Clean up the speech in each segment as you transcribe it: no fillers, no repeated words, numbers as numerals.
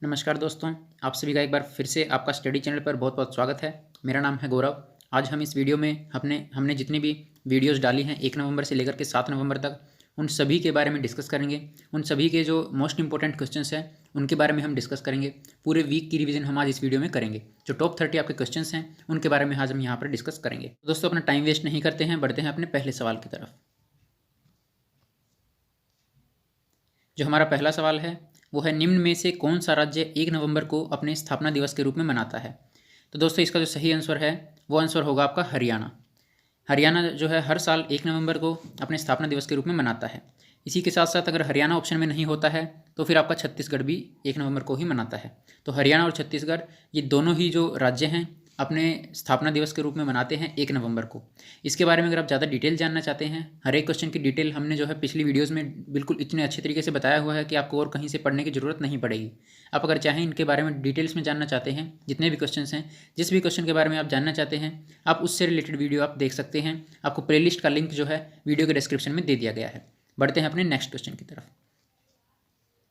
नमस्कार दोस्तों, आप सभी का एक बार फिर से आपका स्टडी चैनल पर बहुत बहुत स्वागत है। मेरा नाम है गौरव। आज हम इस वीडियो में हमने जितनी भी वीडियोस डाली हैं 1 नवंबर से लेकर के 7 नवंबर तक, उन सभी के बारे में डिस्कस करेंगे। उन सभी के जो मोस्ट इंपॉर्टेंट क्वेश्चंस हैं उनके बारे में हम डिस्कस करेंगे। पूरे वीक की रिवीजन हम आज इस वीडियो में करेंगे। जो टॉप 30 आपके क्वेश्चंस हैं उनके बारे में आज हम यहाँ पर डिस्कस करेंगे। दोस्तों, अपना टाइम वेस्ट नहीं करते हैं, बढ़ते हैं अपने पहले सवाल की तरफ। जो हमारा पहला सवाल है वो है, निम्न में से कौन सा राज्य 1 नवंबर को अपने स्थापना दिवस के रूप में मनाता है? तो दोस्तों, इसका जो सही आंसर है वो आंसर होगा आपका हरियाणा। हरियाणा जो है हर साल 1 नवंबर को अपने स्थापना दिवस के रूप में मनाता है। इसी के साथ साथ अगर हरियाणा ऑप्शन में नहीं होता है तो फिर आपका छत्तीसगढ़ भी 1 नवंबर को ही मनाता है। तो हरियाणा और छत्तीसगढ़ ये दोनों ही जो राज्य हैं अपने स्थापना दिवस के रूप में मनाते हैं 1 नवंबर को। इसके बारे में अगर आप ज़्यादा डिटेल जानना चाहते हैं, हर एक क्वेश्चन की डिटेल हमने जो है पिछली वीडियोस में बिल्कुल इतने अच्छे तरीके से बताया हुआ है कि आपको और कहीं से पढ़ने की ज़रूरत नहीं पड़ेगी। आप अगर चाहें इनके बारे में डिटेल्स में जानना चाहते हैं, जितने भी क्वेश्चन हैं, जिस भी क्वेश्चन के बारे में आप जानना चाहते हैं, आप उससे रिलेटेड वीडियो आप देख सकते हैं। आपको प्लेलिस्ट का लिंक जो है वीडियो के डिस्क्रिप्शन में दे दिया गया है। बढ़ते हैं अपने नेक्स्ट क्वेश्चन की तरफ।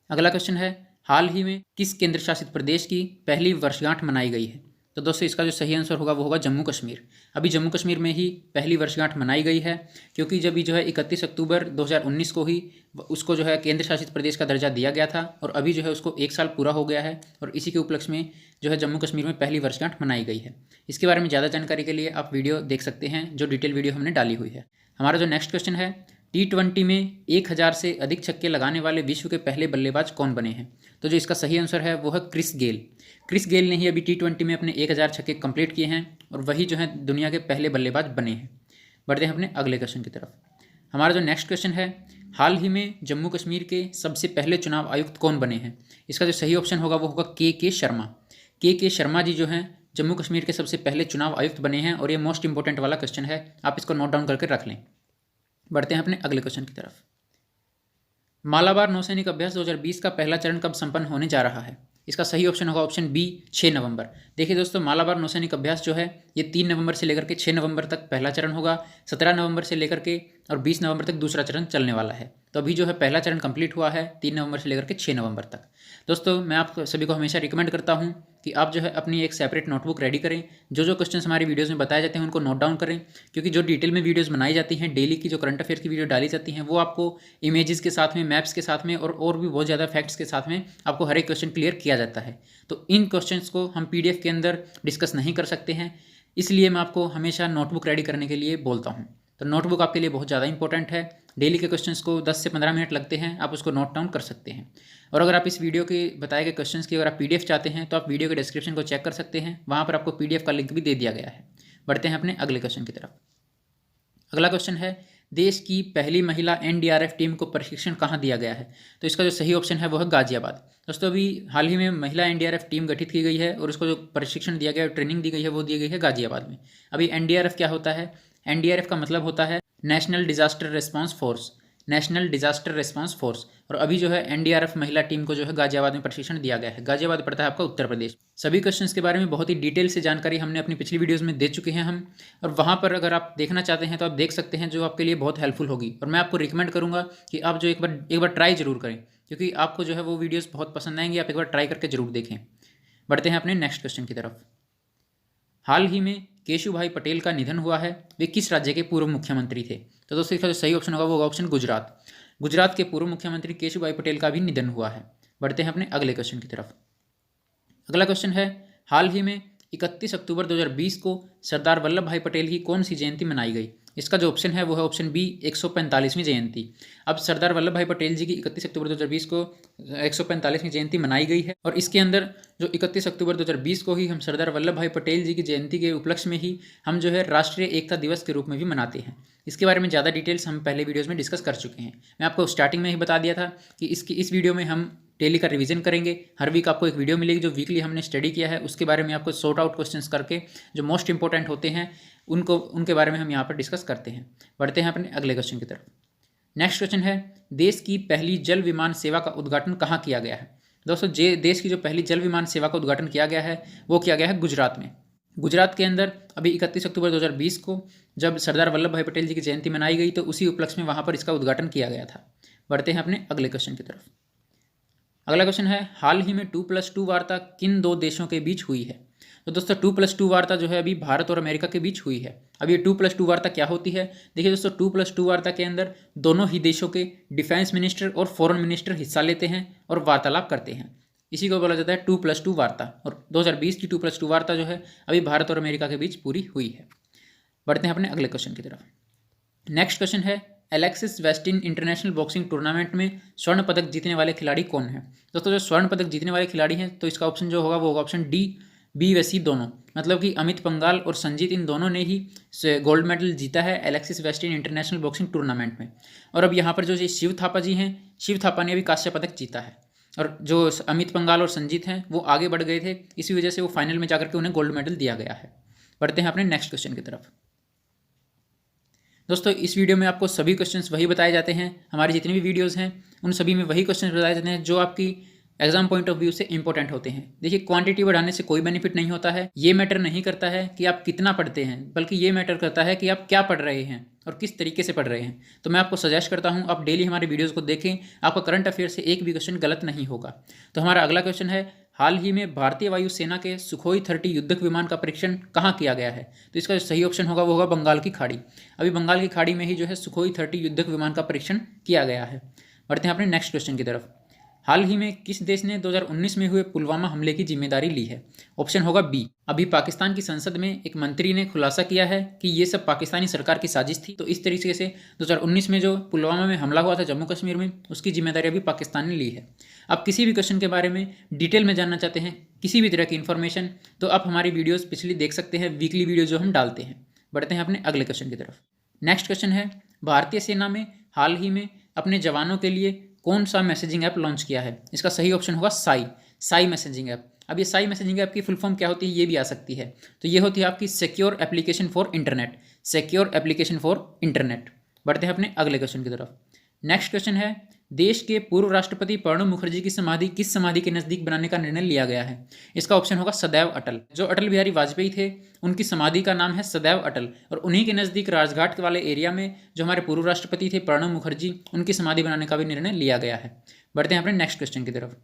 अगला क्वेश्चन है, हाल ही में किस केंद्र शासित प्रदेश की पहली वर्षगांठ मनाई गई है? तो दोस्तों, इसका जो सही आंसर होगा वो होगा जम्मू कश्मीर। अभी जम्मू कश्मीर में ही पहली वर्षगांठ मनाई गई है, क्योंकि जब जो है 31 अक्टूबर 2019 को ही उसको जो है केंद्र शासित प्रदेश का दर्जा दिया गया था, और अभी जो है उसको 1 साल पूरा हो गया है, और इसी के उपलक्ष्य में जो है जम्मू कश्मीर में पहली वर्षगांठ मनाई गई है। इसके बारे में ज़्यादा जानकारी के लिए आप वीडियो देख सकते हैं, जो डिटेल वीडियो हमने डाली हुई है। हमारा जो नेक्स्ट क्वेश्चन है, T20 में 1000 से अधिक छक्के लगाने वाले विश्व के पहले बल्लेबाज कौन बने हैं? तो जो इसका सही आंसर है वो है क्रिस गेल। क्रिस गेल ने ही अभी T20 में अपने 1000 छक्के कंप्लीट किए हैं, और वही जो है दुनिया के पहले बल्लेबाज बने हैं। बढ़ते हैं अपने अगले क्वेश्चन की तरफ। हमारा जो नेक्स्ट क्वेश्चन है, हाल ही में जम्मू कश्मीर के सबसे पहले चुनाव आयुक्त कौन बने हैं? इसका जो सही ऑप्शन होगा वो होगा के शर्मा। के शर्मा जी जो हैं जम्मू कश्मीर के सबसे पहले चुनाव आयुक्त बने हैं, और ये मोस्ट इंपॉर्टेंट वाला क्वेश्चन है, आप इसको नोट डाउन करके रख लें। बढ़ते हैं अपने अगले क्वेश्चन की तरफ। मालाबार नौसैनिक अभ्यास 2020 का पहला चरण कब संपन्न होने जा रहा है? इसका सही ऑप्शन होगा ऑप्शन बी, 6 नवंबर। देखिए दोस्तों, मालाबार नौसैनिक अभ्यास जो है ये 3 नवंबर से लेकर के 6 नवंबर तक पहला चरण होगा, 17 नवंबर से लेकर के और 20 नवंबर तक दूसरा चरण चलने वाला है। तो अभी जो है पहला चरण कंप्लीट हुआ है 3 नवंबर से लेकर के 6 नवंबर तक। दोस्तों, मैं आप सभी को हमेशा रिकमेंड करता हूँ कि आप जो है अपनी एक सेपरेट नोटबुक रेडी करें। जो क्वेश्चन हमारी वीडियोज़ में बताए जाते हैं उनको नोट डाउन करें, क्योंकि जो डिटेल में वीडियोज़ बनाई जाती हैं, डेली की जो करंट अफेयर की वीडियो डाली जाती हैं, वो आपको इमेजेस के साथ में, मैप्स के साथ में और भी बहुत ज़्यादा फैक्ट्स के साथ में आपको हर एक क्वेश्चन क्लियर किया जाता है। तो इन क्वेश्चंस को हम PDF के अंदर डिस्कस नहीं कर सकते हैं, इसलिए मैं आपको हमेशा नोटबुक रेडी करने के लिए बोलता हूँ। तो नोटबुक आपके लिए बहुत ज़्यादा इंपॉर्टेंट है। डेली के क्वेश्चंस को 10 से 15 मिनट लगते हैं, आप उसको नोट डाउन कर सकते हैं। और अगर आप इस वीडियो के बताए गए क्वेश्चंस की अगर आप PDF चाहते हैं तो आप वीडियो के डिस्क्रिप्शन को चेक कर सकते हैं, वहाँ पर आपको PDF का लिंक भी दे दिया गया है। बढ़ते हैं अपने अगले क्वेश्चन की तरफ। अगला क्वेश्चन है, देश की पहली महिला NDRF टीम को प्रशिक्षण कहाँ दिया गया है? तो इसका जो सही ऑप्शन है वो है गाजियाबाद। दोस्तों, अभी हाल ही में महिला NDRF टीम गठित की गई है, और उसको जो प्रशिक्षण दिया गया है, ट्रेनिंग दी गई है, वो दी गई है गाजियाबाद में। अभी NDRF क्या होता है? NDRF का मतलब होता है national disaster response force. National disaster response force. और अभी जो है NDRF महिला टीम को जो है गाजियाबाद में प्रशिक्षण दिया गया है। गाजियाबाद पड़ता है आपका उत्तर प्रदेश। सभी क्वेश्चंस के बारे में बहुत ही डिटेल से जानकारी हमने अपनी पिछली वीडियोस में दे चुके हैं हम, और वहाँ पर अगर आप देखना चाहते हैं तो आप देख सकते हैं, जो आपके लिए बहुत हेल्पफुल होगी। और मैं आपको रिकमेंड करूँगा कि आप जो एक बार ट्राई जरूर करें, क्योंकि आपको जो है वो वीडियोज़ बहुत पसंद आएंगी। आप एक बार ट्राई करके जरूर देखें। बढ़ते हैं अपने नेक्स्ट क्वेश्चन की तरफ। हाल ही में केशुभाई पटेल का निधन हुआ है, वे किस राज्य के पूर्व मुख्यमंत्री थे? तो दोस्तों, इसका जो सही ऑप्शन होगा वो होगा ऑप्शन गुजरात। गुजरात के पूर्व मुख्यमंत्री केशुभाई पटेल का भी निधन हुआ है। बढ़ते हैं अपने अगले क्वेश्चन की तरफ। अगला क्वेश्चन है, हाल ही में 31 अक्टूबर 2020 को सरदार वल्लभ भाई पटेल की कौन सी जयंती मनाई गई? इसका जो ऑप्शन है वो है ऑप्शन बी, 145वीं जयंती। अब सरदार वल्लभ भाई पटेल जी की 31 अक्टूबर 2020 को 145वीं जयंती मनाई गई है, और इसके अंदर जो 31 अक्टूबर 2020 को ही हम सरदार वल्लभ भाई पटेल जी की जयंती के उपलक्ष्य में ही हम जो है राष्ट्रीय एकता दिवस के रूप में भी मनाते हैं। इसके बारे में ज़्यादा डिटेल्स हम पहले वीडियोज़ में डिस्कस कर चुके हैं। मैं आपको स्टार्टिंग में ही बता दिया था कि इस वीडियो में हम डेली का रिवीजन करेंगे। हर वीक आपको एक वीडियो मिलेगी जो वीकली हमने स्टडी किया है, उसके बारे में आपको सॉर्ट आउट क्वेश्चंस करके जो मोस्ट इंपॉर्टेंट होते हैं उनके बारे में हम यहाँ पर डिस्कस करते हैं। बढ़ते हैं अपने अगले क्वेश्चन की तरफ। नेक्स्ट क्वेश्चन है, देश की पहली जल विमान सेवा का उद्घाटन कहाँ किया गया है? दोस्तों, देश की जो पहली जल विमान सेवा का उद्घाटन किया गया है वो किया गया है गुजरात में। गुजरात के अंदर अभी 31 अक्टूबर 2020 को जब सरदार वल्लभ भाई पटेल जी की जयंती मनाई गई, तो उसी उपलक्ष्य में वहाँ पर इसका उद्घाटन किया गया था। बढ़ते हैं अपने अगले क्वेश्चन की तरफ। अगला क्वेश्चन है, हाल ही में 2+2 वार्ता किन दो देशों के बीच हुई है? तो दोस्तों 2+2 वार्ता जो है अभी भारत और अमेरिका के बीच हुई है। अब ये 2+2 वार्ता क्या होती है? देखिए दोस्तों, 2+2 वार्ता के अंदर दोनों ही देशों के डिफेंस मिनिस्टर और फॉरेन मिनिस्टर हिस्सा लेते हैं और वार्तालाप करते हैं। इसी को बोला जाता है 2+2 वार्ता। और 2020 की 2+2 वार्ता जो है अभी भारत और अमेरिका के बीच पूरी हुई है। बढ़ते हैं अपने अगले क्वेश्चन की तरफ। नेक्स्ट क्वेश्चन है, Alexis Westin international boxing tournament में स्वर्ण पदक जीतने वाले खिलाड़ी कौन है? दोस्तों जो स्वर्ण पदक जीतने वाले खिलाड़ी हैं, तो इसका ऑप्शन जो होगा वो होगा ऑप्शन डी, बी व सी दोनों। मतलब कि अमित पंघाल और संजीत, इन दोनों ने ही गोल्ड मेडल जीता है Alexis Westin international boxing tournament में। और अब यहाँ पर जो शिव थापा जी हैं, शिव थापा ने अभी कांस्य पदक जीता है। और जो अमित पंघाल और संजीत हैं वो आगे बढ़ गए थे, इसी वजह से वो फाइनल में जाकर के उन्हें गोल्ड मेडल दिया गया है। बढ़ते हैं अपने नेक्स्ट क्वेश्चन की तरफ। दोस्तों इस वीडियो में आपको सभी क्वेश्चंस वही बताए जाते हैं, हमारी जितनी भी वीडियोस हैं उन सभी में वही क्वेश्चंस बताए जाते हैं जो आपकी एग्जाम पॉइंट ऑफ व्यू से इंपॉर्टेंट होते हैं। देखिए, क्वांटिटी बढ़ाने से कोई बेनिफिट नहीं होता है। ये मैटर नहीं करता है कि आप कितना पढ़ते हैं, बल्कि ये मैटर करता है कि आप क्या पढ़ रहे हैं और किस तरीके से पढ़ रहे हैं। तो मैं आपको सजेस्ट करता हूँ आप डेली हमारे वीडियोज़ को देखें, आपका करंट अफेयर से एक भी क्वेश्चन गलत नहीं होगा। तो हमारा अगला क्वेश्चन है, हाल ही में भारतीय वायुसेना के सुखोई 30 युद्धक विमान का परीक्षण कहाँ किया गया है? तो इसका जो सही ऑप्शन होगा वो होगा बंगाल की खाड़ी। अभी बंगाल की खाड़ी में ही जो है सुखोई 30 युद्धक विमान का परीक्षण किया गया है। बढ़ते हैं अपने नेक्स्ट क्वेश्चन की तरफ। हाल ही में किस देश ने 2019 में हुए पुलवामा हमले की जिम्मेदारी ली है? ऑप्शन होगा बी। अभी पाकिस्तान की संसद में एक मंत्री ने खुलासा किया है कि ये सब पाकिस्तानी सरकार की साजिश थी। तो इस तरीके से 2019 में जो पुलवामा में हमला हुआ था जम्मू कश्मीर में, उसकी जिम्मेदारी अभी पाकिस्तान ने ली है। आप किसी भी क्वेश्चन के बारे में डिटेल में जानना चाहते हैं, किसी भी तरह की इन्फॉर्मेशन, तो आप हमारी वीडियोज़ पिछली देख सकते हैं, वीकली वीडियो जो हम डालते हैं। बढ़ते हैं अपने अगले क्वेश्चन की तरफ। नेक्स्ट क्वेश्चन है, भारतीय सेना में हाल ही में अपने जवानों के लिए कौन सा मैसेजिंग ऐप लॉन्च किया है? इसका सही ऑप्शन होगा साई मैसेजिंग ऐप। अब ये साई मैसेजिंग ऐप की फुल फॉर्म क्या होती है ये भी आ सकती है। तो ये होती है आपकी secure application for internet, secure application for internet. बढ़ते हैं अपने अगले क्वेश्चन की तरफ। नेक्स्ट क्वेश्चन है, देश के पूर्व राष्ट्रपति प्रणब मुखर्जी की समाधि किस समाधि के नज़दीक बनाने का निर्णय लिया गया है? इसका ऑप्शन होगा सदैव अटल। जो अटल बिहारी वाजपेयी थे उनकी समाधि का नाम है सदैव अटल, और उन्हीं के नज़दीक राजघाट वाले एरिया में जो हमारे पूर्व राष्ट्रपति थे प्रणब मुखर्जी, उनकी समाधि बनाने का भी निर्णय लिया गया है। बढ़ते हैं अपने नेक्स्ट क्वेश्चन की तरफ।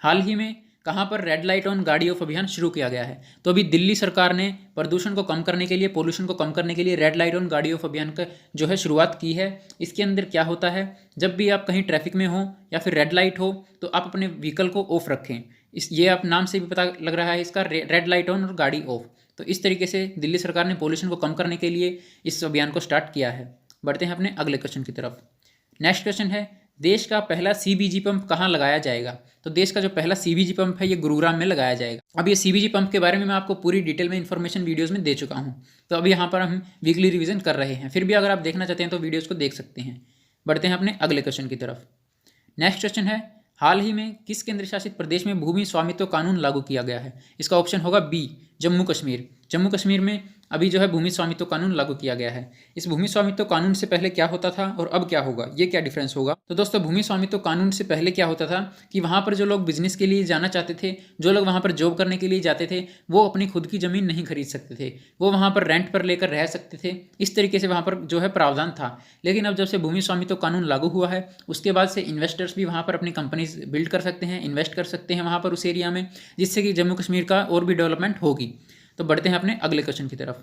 हाल ही में कहाँ पर रेड लाइट ऑन गाड़ी ऑफ अभियान शुरू किया गया है? तो अभी दिल्ली सरकार ने प्रदूषण को कम करने के लिए, पोल्यूशन को कम करने के लिए रेड लाइट ऑन गाड़ी ऑफ अभियान का जो है शुरुआत की है। इसके अंदर क्या होता है, जब भी आप कहीं ट्रैफिक में हो या फिर रेड लाइट हो तो आप अपने व्हीकल को ऑफ रखें। ये आप नाम से भी पता लग रहा है इसका, रेड लाइट ऑन और गाड़ी ऑफ। तो इस तरीके से दिल्ली सरकार ने पोल्यूशन को कम करने के लिए इस अभियान को स्टार्ट किया है। बढ़ते हैं अपने अगले क्वेश्चन की तरफ। नेक्स्ट क्वेश्चन है, देश का पहला सीबीजी पंप कहाँ लगाया जाएगा? तो देश का जो पहला सीबीजी पंप है ये गुरुग्राम में लगाया जाएगा। अब ये सीबीजी पंप के बारे में मैं आपको पूरी डिटेल में इन्फॉर्मेशन वीडियोस में दे चुका हूँ। तो अब यहाँ पर हम वीकली रिवीजन कर रहे हैं, फिर भी अगर आप देखना चाहते हैं तो वीडियोज़ को देख सकते हैं। बढ़ते हैं अपने अगले क्वेश्चन की तरफ। नेक्स्ट क्वेश्चन है, हाल ही में किस केंद्र शासित प्रदेश में भूमि स्वामित्व कानून लागू किया गया है? इसका ऑप्शन होगा बी, जम्मू कश्मीर। जम्मू कश्मीर में अभी जो है भूमि स्वामित्व कानून लागू किया गया है। इस भूमि स्वामित्व कानून से पहले क्या होता था और अब क्या होगा, ये क्या डिफरेंस होगा? तो दोस्तों भूमि स्वामित्व कानून से पहले क्या होता था कि वहाँ पर जो लोग बिजनेस के लिए जाना चाहते थे, जो लोग वहाँ पर जॉब करने के लिए जाते थे, वो अपनी खुद की ज़मीन नहीं खरीद सकते थे, वो वहाँ पर रेंट पर लेकर रह सकते थे। इस तरीके से वहाँ पर जो है प्रावधान था। लेकिन अब जब से भूमि स्वामित्व कानून लागू हुआ है उसके बाद से इन्वेस्टर्स भी वहाँ पर अपनी कंपनीज बिल्ड कर सकते हैं, इन्वेस्ट कर सकते हैं वहाँ पर उस एरिया में, जिससे कि जम्मू कश्मीर का और भी डेवलपमेंट होगी। तो बढ़ते हैं अपने अगले क्वेश्चन की तरफ।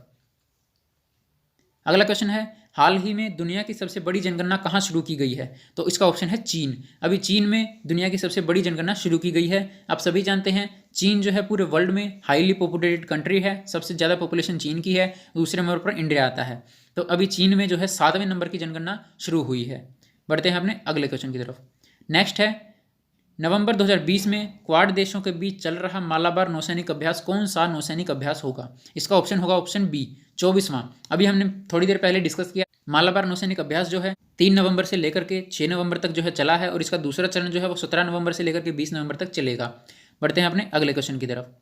अगला क्वेश्चन है, हाल ही में दुनिया की सबसे बड़ी जनगणना कहाँ शुरू की गई है? तो इसका ऑप्शन है चीन। अभी चीन में दुनिया की सबसे बड़ी जनगणना शुरू की गई है। आप सभी जानते हैं चीन जो है पूरे वर्ल्ड में हाईली पॉपुलेटेड कंट्री है, सबसे ज़्यादा पॉपुलेशन चीन की है, दूसरे नंबर पर इंडिया आता है। तो अभी चीन में जो है 7वें नंबर की जनगणना शुरू हुई है। बढ़ते हैं अपने अगले क्वेश्चन की तरफ। नेक्स्ट है, नवंबर 2020 में क्वाड देशों के बीच चल रहा मालाबार नौसैनिक अभ्यास कौन सा नौसैनिक अभ्यास होगा? इसका ऑप्शन होगा ऑप्शन बी, 24वां। अभी हमने थोड़ी देर पहले डिस्कस किया, मालाबार नौसैनिक अभ्यास जो है 3 नवंबर से लेकर के 6 नवंबर तक जो है चला है, और इसका दूसरा चरण जो है वो 17 नवंबर से लेकर के 20 नवंबर तक चलेगा। बढ़ते हैं अपने अगले क्वेश्चन की तरफ।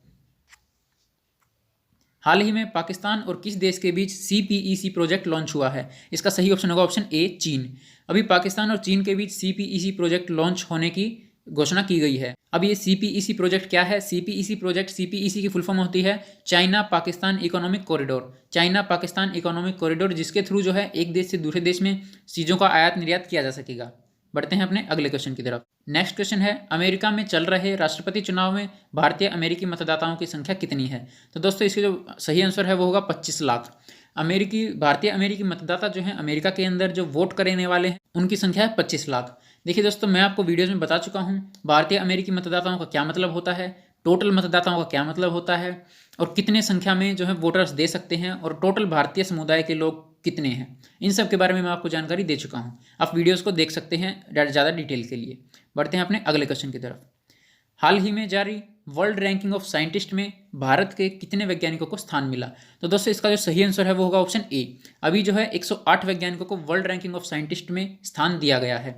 हाल ही में पाकिस्तान और किस देश के बीच CPEC प्रोजेक्ट लॉन्च हुआ है? इसका सही ऑप्शन होगा ऑप्शन ए, चीन। अभी पाकिस्तान और चीन के बीच CPEC प्रोजेक्ट लॉन्च होने की घोषणा की गई है। अब ये CPEC प्रोजेक्ट क्या है? CPEC प्रोजेक्ट, CPEC की फुल फॉर्म होती है China Pakistan economic corridor. China Pakistan economic corridor, जिसके थ्रू जो है एक देश से दूसरे देश में चीज़ों का आयात निर्यात किया जा सकेगा। बढ़ते हैं अपने अगले क्वेश्चन की तरफ। नेक्स्ट क्वेश्चन है, अमेरिका में चल रहे राष्ट्रपति चुनाव में भारतीय अमेरिकी मतदाताओं की संख्या कितनी है? तो दोस्तों इसके जो सही आंसर है वो होगा 25 लाख। भारतीय अमेरिकी मतदाता जो हैं अमेरिका के अंदर जो वोट करने वाले हैं उनकी संख्या है 25 लाख। देखिए दोस्तों, मैं आपको वीडियोज में बता चुका हूँ भारतीय अमेरिकी मतदाताओं का क्या मतलब होता है, टोटल मतदाताओं का क्या मतलब होता है, और कितने संख्या में जो है वोटर्स दे सकते हैं, और टोटल भारतीय समुदाय के लोग कितने हैं। इन सब के बारे में मैं आपको जानकारी दे चुका हूँ। आप वीडियोज़ को देख सकते हैं ज़्यादा डिटेल के लिए। बढ़ते हैं अपने अगले क्वेश्चन की तरफ। हाल ही में जारी वर्ल्ड रैंकिंग ऑफ साइंटिस्ट में भारत के कितने वैज्ञानिकों को स्थान मिला? तो दोस्तों इसका जो सही आंसर है वो होगा ऑप्शन ए। अभी जो है 108 वैज्ञानिकों को वर्ल्ड रैंकिंग ऑफ साइंटिस्ट में स्थान दिया गया है,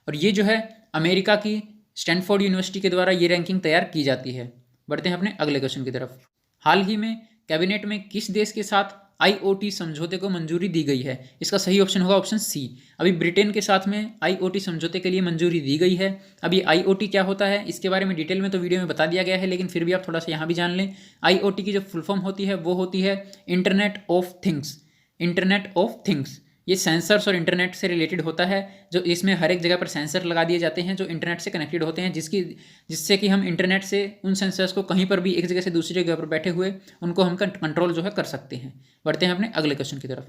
और ये जो है अमेरिका की स्टैनफोर्ड यूनिवर्सिटी के द्वारा ये रैंकिंग तैयार की जाती है। बढ़ते हैं अपने अगले क्वेश्चन की तरफ। हाल ही में कैबिनेट में किस देश के साथ IoT समझौते को मंजूरी दी गई है? इसका सही ऑप्शन होगा ऑप्शन सी। अभी ब्रिटेन के साथ में IoT समझौते के लिए मंजूरी दी गई है। अभी IoT क्या होता है इसके बारे में डिटेल में तो वीडियो में बता दिया गया है, लेकिन फिर भी आप थोड़ा सा यहाँ भी जान लें। IoT की जो फुल फॉर्म होती है वो होती है internet of things. Internet of things ये सेंसर्स और इंटरनेट से रिलेटेड होता है, जो इसमें हर एक जगह पर सेंसर लगा दिए जाते हैं जो इंटरनेट से कनेक्टेड होते हैं, जिससे कि हम इंटरनेट से उन सेंसर्स को कहीं पर भी एक जगह से दूसरी जगह पर बैठे हुए उनको हम कंट्रोल जो है कर सकते हैं। बढ़ते हैं अपने अगले क्वेश्चन की तरफ।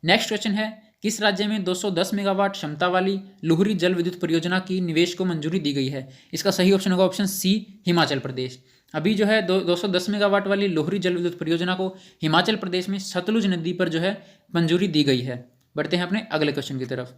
नेक्स्ट क्वेश्चन है, किस राज्य में 210 मेगावाट क्षमता वाली लुहरी जल विद्युत परियोजना की निवेश को मंजूरी दी गई है? इसका सही ऑप्शन होगा ऑप्शन सी, हिमाचल प्रदेश। अभी जो है 210 मेगावाट वाली लोहरी जल विद्युत परियोजना को हिमाचल प्रदेश में सतलुज नदी पर जो है मंजूरी दी गई है। बढ़ते हैं अपने अगले क्वेश्चन की तरफ।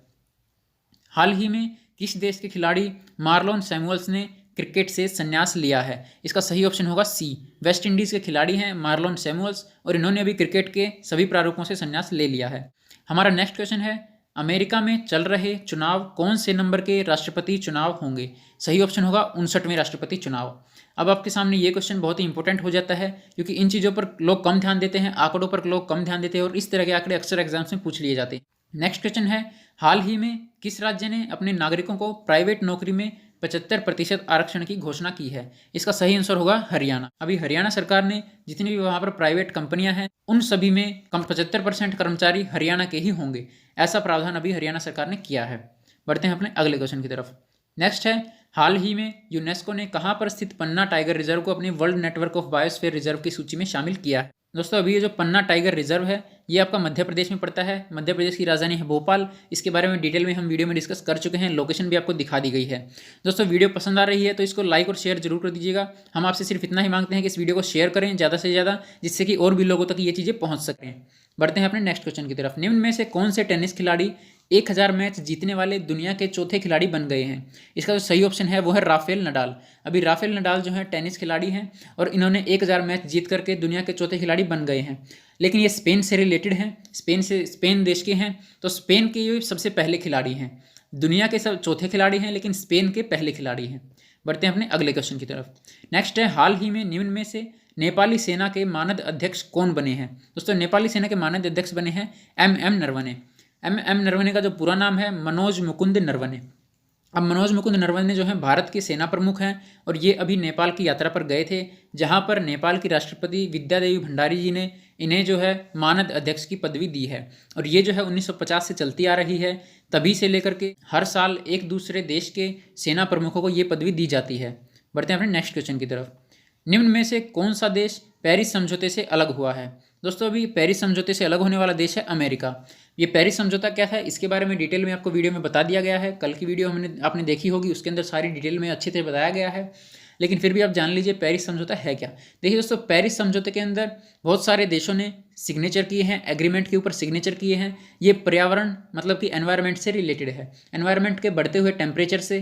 हाल ही में किस देश के खिलाड़ी मार्लोन सैमुअल्स ने क्रिकेट से संन्यास लिया है? इसका सही ऑप्शन होगा सी। वेस्ट इंडीज़ के खिलाड़ी हैं मार्लोन सैमुअल्स, और इन्होंने अभी क्रिकेट के सभी प्रारूपों से संन्यास ले लिया है। हमारा नेक्स्ट क्वेश्चन है, अमेरिका में चल रहे चुनाव कौन से नंबर के राष्ट्रपति चुनाव होंगे? सही ऑप्शन होगा 59वें राष्ट्रपति चुनाव। अब आपके सामने ये क्वेश्चन बहुत ही इंपॉर्टेंट हो जाता है, क्योंकि इन चीज़ों पर लोग कम ध्यान देते हैं, आंकड़ों पर लोग कम ध्यान देते हैं, और इस तरह के आंकड़े अक्सर एग्जाम्स में पूछ लिए जाते हैं। नेक्स्ट क्वेश्चन है, हाल ही में किस राज्य ने अपने नागरिकों को प्राइवेट नौकरी में 75% आरक्षण की घोषणा की है? इसका सही आंसर होगा हरियाणा। अभी हरियाणा सरकार ने जितनी भी वहाँ पर प्राइवेट कंपनियां हैं उन सभी में 75% कर्मचारी हरियाणा के ही होंगे, ऐसा प्रावधान अभी हरियाणा सरकार ने किया है। बढ़ते हैं अपने अगले क्वेश्चन की तरफ। नेक्स्ट है, हाल ही में यूनेस्को ने कहाँ पर स्थित पन्ना टाइगर रिजर्व को अपने world network of biosphere reserve की सूची में शामिल किया है? दोस्तों अभी ये जो पन्ना टाइगर रिजर्व है ये आपका मध्य प्रदेश में पड़ता है। मध्य प्रदेश की राजधानी है भोपाल। इसके बारे में डिटेल में हम वीडियो में डिस्कस कर चुके हैं, लोकेशन भी आपको दिखा दी गई है। दोस्तों वीडियो पसंद आ रही है तो इसको लाइक और शेयर जरूर कर दीजिएगा। हम आपसे सिर्फ इतना ही मांगते हैं कि इस वीडियो को शेयर करें ज़्यादा से ज़्यादा, जिससे कि और भी लोगों तक ये चीज़ें पहुँच सकें। बढ़ते हैं अपने नेक्स्ट क्वेश्चन की तरफ। निम्न में से कौन से टेनिस खिलाड़ी 1000 मैच जीतने वाले दुनिया के चौथे खिलाड़ी बन गए हैं? इसका जो सही ऑप्शन है वो है राफेल नडाल। अभी राफेल नडाल जो है टेनिस खिलाड़ी हैं और इन्होंने 1000 मैच जीत करके दुनिया के चौथे खिलाड़ी बन गए हैं, लेकिन ये स्पेन से रिलेटेड हैं, स्पेन देश के हैं, तो स्पेन के ये सबसे पहले खिलाड़ी हैं। दुनिया के सब चौथे खिलाड़ी हैं लेकिन स्पेन के पहले खिलाड़ी हैं। बढ़ते हैं अपने अगले क्वेश्चन की तरफ। नेक्स्ट है, हाल ही में निम्न में से नेपाली सेना के मानद अध्यक्ष कौन बने हैं? दोस्तों नेपाली सेना के मानद अध्यक्ष बने हैं MM नरवणे। MM नरवणे का जो पूरा नाम है मनोज मुकुंद नरवणे। अब मनोज मुकुंद नरवणे जो है भारत के सेना प्रमुख हैं और ये अभी नेपाल की यात्रा पर गए थे, जहां पर नेपाल की राष्ट्रपति विद्यादेवी भंडारी जी ने इन्हें जो है मानद अध्यक्ष की पदवी दी है। और ये जो है 1950 से चलती आ रही है, तभी से लेकर के हर साल एक दूसरे देश के सेना प्रमुखों को ये पदवी दी जाती है। बढ़ते हैं अपने नेक्स्ट क्वेश्चन की तरफ। निम्न में से कौन सा देश पेरिस समझौते से अलग हुआ है? दोस्तों अभी पेरिस समझौते से अलग होने वाला देश है अमेरिका। ये पेरिस समझौता क्या था इसके बारे में डिटेल में आपको वीडियो में बता दिया गया है। कल की वीडियो आपने देखी होगी, उसके अंदर सारी डिटेल में अच्छे से बताया गया है, लेकिन फिर भी आप जान लीजिए पेरिस समझौता है क्या। देखिए दोस्तों, पेरिस समझौते के अंदर बहुत सारे देशों ने सिग्नेचर किए हैं, एग्रीमेंट के ऊपर सिग्नेचर किए हैं। ये पर्यावरण मतलब कि एनवायरनमेंट से रिलेटेड है। एनवायरनमेंट के बढ़ते हुए टेम्परेचर से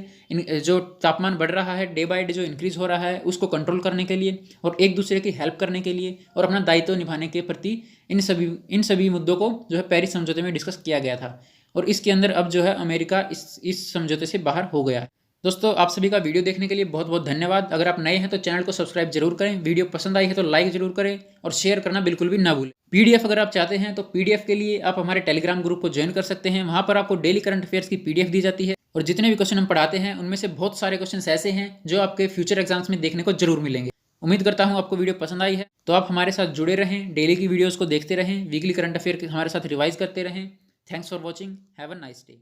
जो तापमान बढ़ रहा है डे बाय डे जो इंक्रीज हो रहा है उसको कंट्रोल करने के लिए और एक दूसरे की हेल्प करने के लिए और अपना दायित्व निभाने के प्रति इन सभी मुद्दों को जो है पेरिस समझौते में डिस्कस किया गया था। और इसके अंदर अब जो है अमेरिका इस समझौते से बाहर हो गया है। दोस्तों आप सभी का वीडियो देखने के लिए बहुत बहुत धन्यवाद। अगर आप नए हैं तो चैनल को सब्सक्राइब जरूर करें, वीडियो पसंद आई है तो लाइक जरूर करें और शेयर करना बिल्कुल भी ना भूलें। PDF अगर आप चाहते हैं तो PDF के लिए आप हमारे टेलीग्राम ग्रुप को ज्वाइन कर सकते हैं। वहाँ पर आपको डेली करंट अफेयर्स की PDF दी जाती है और जितने भी क्वेश्चन हम पढ़ाते हैं उनमें से बहुत सारे क्वेश्चन ऐसे हैं जो आपके फ्यूचर एग्जाम्स में देखने को जरूर मिलेंगे। उम्मीद करता हूँ आपको वीडियो पसंद आई है, तो आप हमारे साथ जुड़े रहें, डेली की वीडियोज़ को देखते रहें, वीकली करंट अफेयर हमारे साथ रिवाइज करते रहें। Thanks for watching, have a nice day.